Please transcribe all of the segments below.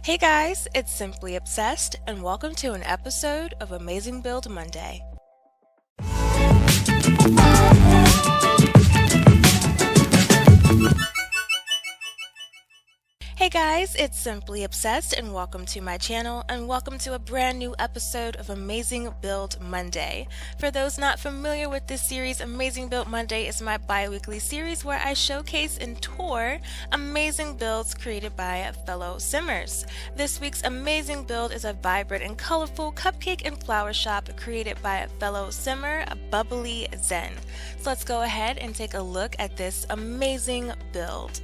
Hey guys, it's Simply Obsessed, and welcome to an episode of Amazing Build Monday. Hey guys, it's Simply Obsessed and welcome to my channel and welcome to a brand new episode of Amazing Build Monday. For those not familiar with this series, Amazing Build Monday is my bi-weekly series where I showcase and tour amazing builds created by fellow simmers. This week's amazing build is a vibrant and colorful cupcake and flower shop created by a fellow simmer, Bubbly Zen. So let's go ahead and take a look at this amazing build.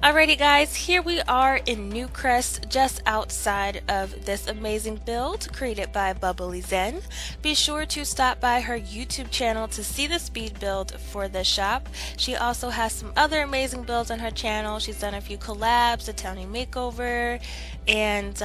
Alrighty guys, here we are in Newcrest, just outside of this amazing build created by Bubbly Zen. Be sure to stop by her YouTube channel to see the speed build for the shop. She also has some other amazing builds on her channel. She's done a few collabs, a townie makeover, and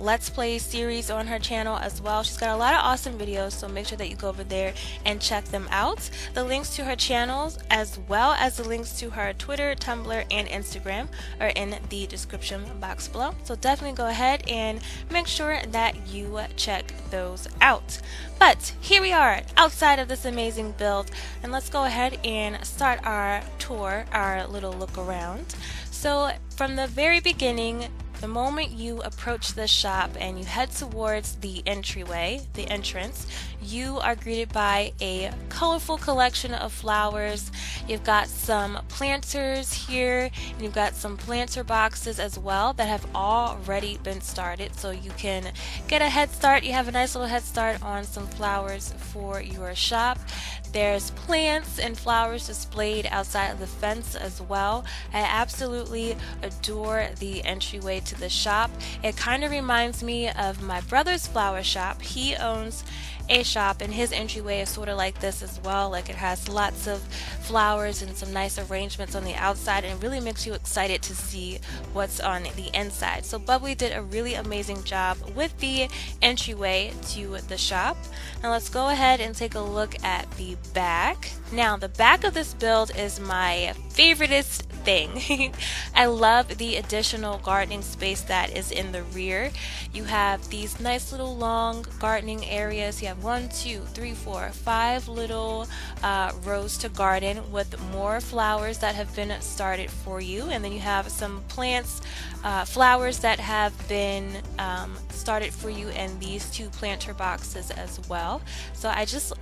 Let's Play series on her channel as well. She's got a lot of awesome videos, so make sure that you go over there and check them out. The links to her channels as well as the links to her Twitter, Tumblr, and Instagram are in the description box below, so definitely go ahead and make sure that you check those out. But here we are outside of this amazing build, and let's go ahead and start our tour, our little look around. So from the very beginning, the moment you approach the shop and you head towards the entryway, the entrance, you are greeted by a colorful collection of flowers. You've got some planters here, and you've got some planter boxes as well that have already been started, so you can get a head start. You have a nice little head start on some flowers for your shop. There's plants and flowers displayed outside of the fence as well. I absolutely adore the entryway to the shop. It kind of reminds me of my brother's flower shop. He owns a shop and his entryway is sort of like this as well. Like, it has lots of flowers and some nice arrangements on the outside, and it really makes you excited to see what's on the inside. So Bubbly did a really amazing job with the entryway to the shop. Now let's go ahead and take a look at the back. Now the back of this build is my favoriteest thing. I love the additional gardening space that is in the rear. You have these nice little long gardening areas. You have 1, 2, 3, 4, 5 little rows to garden with more flowers that have been started for you, and then you have some plants, flowers that have been started for you in these 2 planter boxes as well. So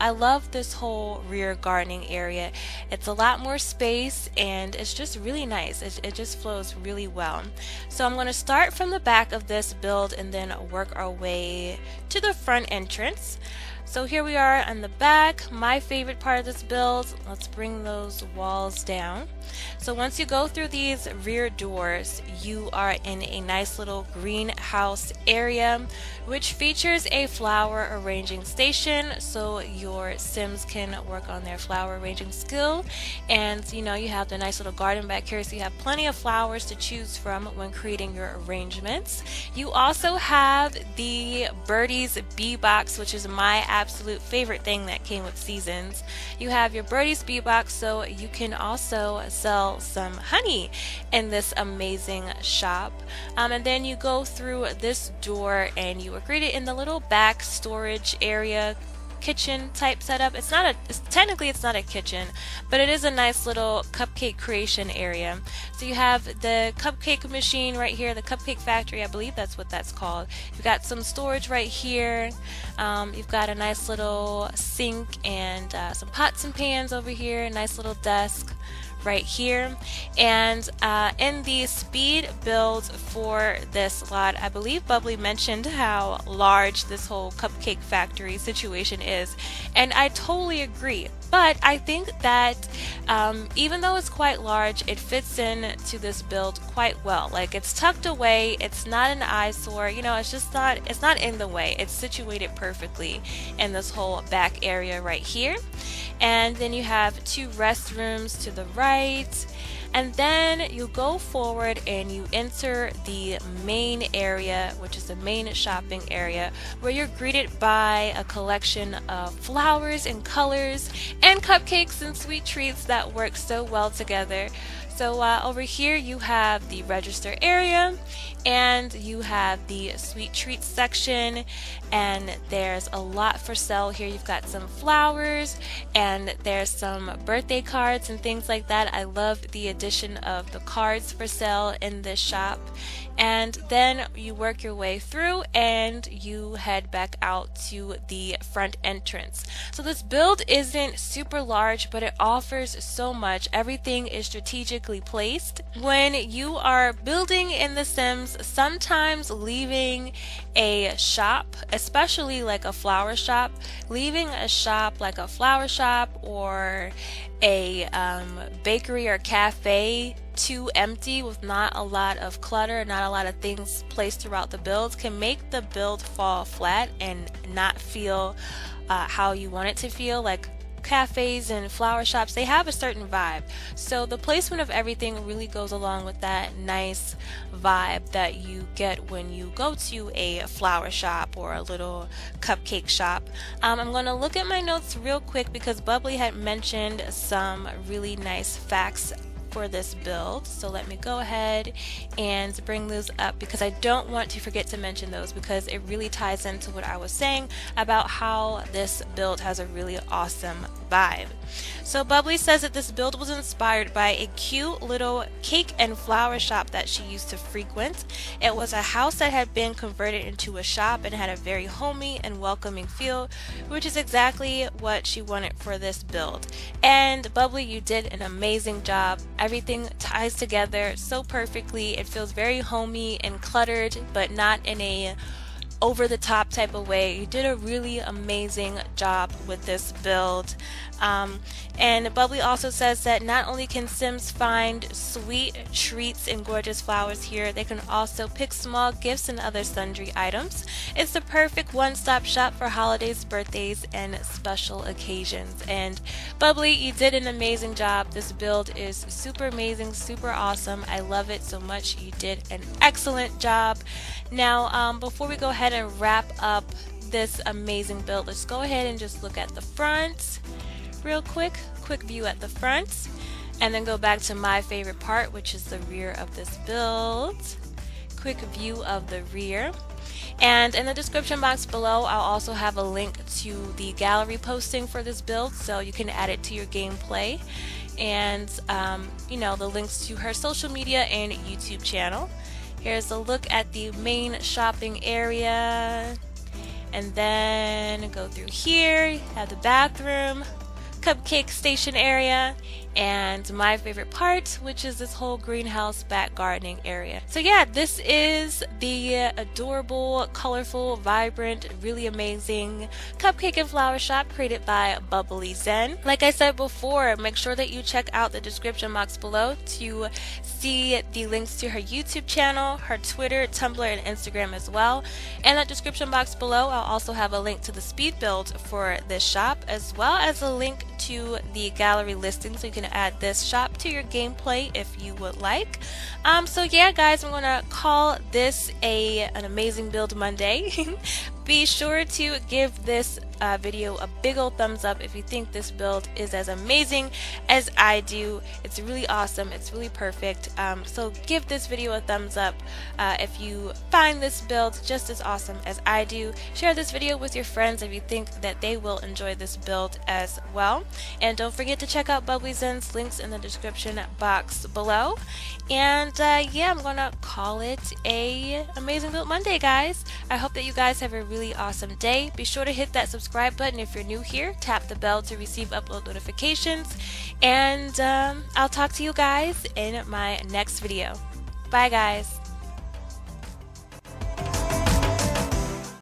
I love this whole rear gardening area. It's a lot more space and it's just really nice. It just flows really well. So I'm going to start from the back of this build and then work our way to the front entrance. So here we are on the back, my favorite part of this build. Let's bring those walls down. So once you go through these rear doors, you are in a nice little greenhouse area, which features a flower arranging station, so your Sims can work on their flower arranging skill. And you know, you have the nice little garden back here, so you have plenty of flowers to choose from when creating your arrangements. You also have the Birdie's Bee Box, which is my absolute favorite thing that came with seasons. You have your Birdie's Bee Box, so you can also sell some honey in this amazing shop. And then you go through this door and you are greeted in the little back storage area, kitchen type setup. Technically it's not a kitchen, but it is a nice little cupcake creation area. So you have the cupcake machine right here, the cupcake factory, I believe that's what that's called. You've got some storage right here. You've got a nice little sink and some pots and pans over here, a nice little desk right here. And in the speed build for this lot, I believe Bubbly mentioned how large this whole cupcake factory situation is, and I totally agree. But I think that even though it's quite large, it fits in to this build quite well. Like, it's tucked away, it's not an eyesore, you know, it's not in the way. It's situated perfectly in this whole back area right here. And then you have 2 restrooms to the right. And then you go forward and you enter the main area, which is the main shopping area, where you're greeted by a collection of flowers and colors and cupcakes and sweet treats that work so well together. So over here you have the register area, and you have the sweet treats section, and there's a lot for sale here. You've got some flowers, and there's some birthday cards and things like that. I love the addition of the cards for sale in this shop. And then you work your way through and you head back out to the front entrance. So this build isn't super large, but it offers so much. Everything is strategically placed. When you are building in The Sims, sometimes leaving a shop, especially like a flower shop, leaving a shop like a flower shop or a bakery or cafe too empty with not a lot of clutter, not a lot of things placed throughout the build, can make the build fall flat and not feel how you want it to feel. Like cafes and flower shops, they have a certain vibe. So the placement of everything really goes along with that nice vibe that you get when you go to a flower shop or a little cupcake shop. I'm going to look at my notes real quick because Bubbly had mentioned some really nice facts for this build, so let me go ahead and bring those up because I don't want to forget to mention those, because it really ties into what I was saying about how this build has a really awesome vibe. So Bubbly says that this build was inspired by a cute little cake and flower shop that she used to frequent. It was a house that had been converted into a shop and had a very homey and welcoming feel, which is exactly what she wanted for this build. And Bubbly, you did an amazing job. Everything ties together so perfectly. It feels very homey and cluttered, but not in a over the top type of way. You did a really amazing job with this build. And Bubbly also says that not only can Sims find sweet treats and gorgeous flowers here, they can also pick small gifts and other sundry items. It's the perfect one-stop shop for holidays, birthdays, and special occasions. And Bubbly, you did an amazing job. This build is super amazing, super awesome. I love it so much. You did an excellent job. Now, before we go ahead and wrap up this amazing build, let's go ahead and just look at the front real quick view at the front, and then go back to my favorite part, which is the rear of this build. Quick view of the rear. And in the description box below, I'll also have a link to the gallery posting for this build, so you can add it to your gameplay, and you know, the links to her social media and YouTube channel. Here's a look at the main shopping area, and then go through here. You have the bathroom, cupcake station area, and my favorite part, which is this whole greenhouse back gardening area. So yeah, this is the adorable, colorful, vibrant, really amazing cupcake and flower shop created by Bubbly Zen. Like I said before, make sure that you check out the description box below to see the links to her YouTube channel, her Twitter, Tumblr, and Instagram as well. In the description box below, I'll also have a link to the speed build for this shop, as well as a link to the gallery listing, so you can add this shop to your gameplay if you would like. So yeah guys, I'm gonna call this an amazing build Monday. Be sure to give this video a big old thumbs up if you think this build is as amazing as I do. It's really awesome, it's really perfect. So give this video a thumbs up if you find this build just as awesome as I do. Share this video with your friends if you think that they will enjoy this build as well. And don't forget to check out Bubbly Zen's links in the description box below. And yeah, I'm gonna call it a amazing build Monday, guys. I hope that you guys have a really awesome day. Be sure to hit that subscribe button if you're new here. Tap the bell to receive upload notifications. And I'll talk to you guys in my next video. Bye guys.